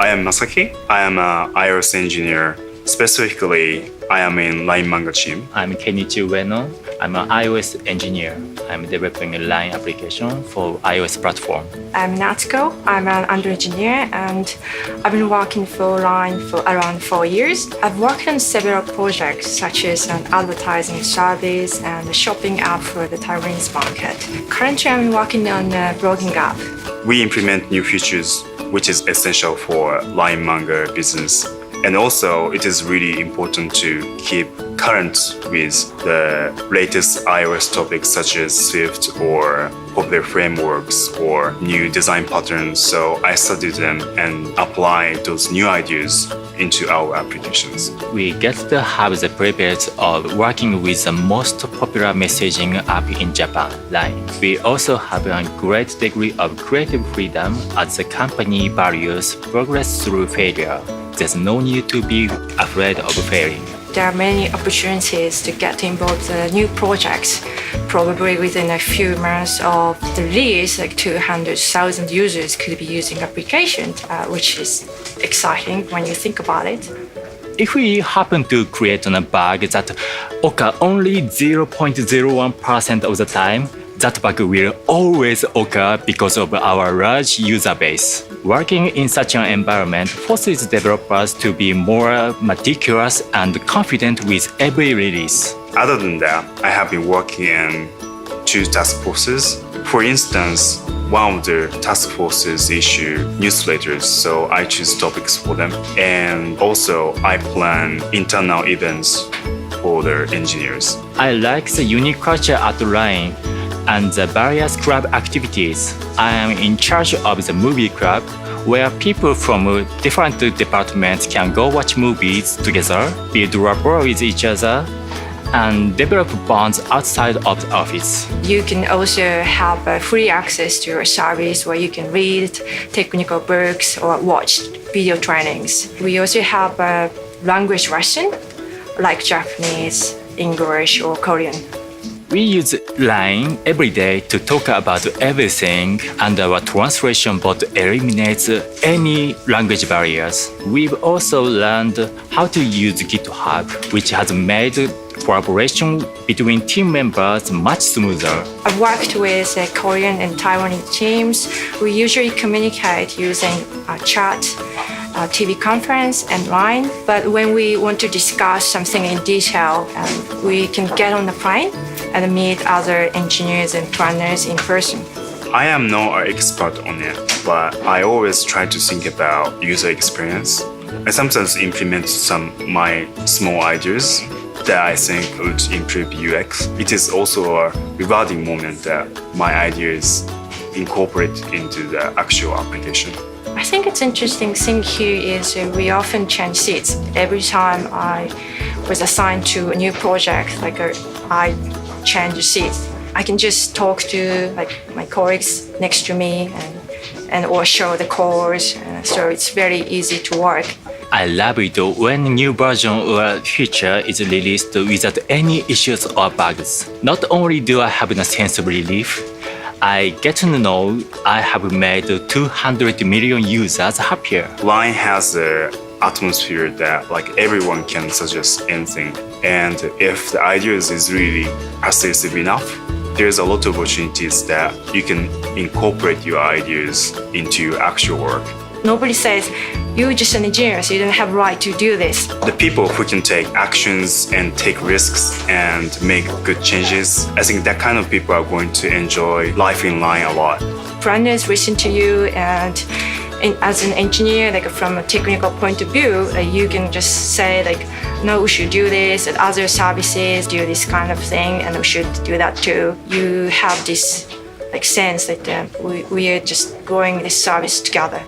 I am Masaki. I am an iOS engineer. Specifically, I am in LINE manga team. I'm Kenichi Ueno. I'm an iOS engineer. I'm developing a LINE application for iOS platform. I'm Natsuko. I'm an Android engineer and I've been working for LINE for around 4 years. I've worked on several projects such as an advertising service and a shopping app for the Taiwanese market. Currently, I'm working on a blogging app. We implement new features, which is essential for LINE manga business. And also, it is really important to keep current with the latest iOS topics such as Swift or popular frameworks or new design patterns. So I study them and apply those new ideas into our applications. We get to have the privilege of working with the most popular messaging app in Japan, LINE. We also have a great degree of creative freedom as the company values progress through failure. There's no need to be afraid of failing. There are many opportunities to get involved in new projects. Probably within a few months of the release, like 200,000 users could be using application, which is exciting when you think about it. If we happen to create a bug that occurs only 0.01% of the time, that bug will always occur because of our large user base. Working in such an environment forces developers to be more meticulous and confident with every release. Other than that, I have been working in 2 task forces. For instance, one of the task forces issue newsletters, so I choose topics for them. And also, I plan internal events for the engineers. I like the unique culture at LINE and the various club activities. I am in charge of the movie club, where people from different departments can go watch movies together, build rapport with each other, and develop bonds outside of the office. You can also have free access to a service where you can read technical books or watch video trainings. We also have a language lesson like Japanese, English, or Korean. We use LINE every day to talk about everything, and our translation bot eliminates any language barriers. We've also learned how to use GitHub, which has made collaboration between team members much smoother. I've worked with Korean and Taiwanese teams. We usually communicate using chat, TV conference, and LINE. But when we want to discuss something in detail, we can get on the plane and meet other engineers and planners in person. I am not an expert on it, but I always try to think about user experience. I sometimes implement some my small ideas that I think would improve UX. It is also a rewarding moment that my ideas incorporate into the actual application. I think it's interesting thing here is we often change seats. Every time I was assigned to a new project, I change seats. I can just talk to my colleagues next to me and or show the course. So it's very easy to work. I love it when a new version or feature is released without any issues or bugs. Not only do I have a sense of relief, I get to know I have made 200 million users happier. LINE has an atmosphere that everyone can suggest anything. And if the ideas is really persuasive enough, there's a lot of opportunities that you can incorporate your ideas into your actual work. Nobody says, you're just an engineer, so you don't have right to do this. The people who can take actions and take risks and make good changes, I think that kind of people are going to enjoy life in LINE a lot. Planners listen to you, and as an engineer, from a technical point of view, you can just say no, we should do this, and other services do this kind of thing, and we should do that too. You have this sense that we are just growing this service together.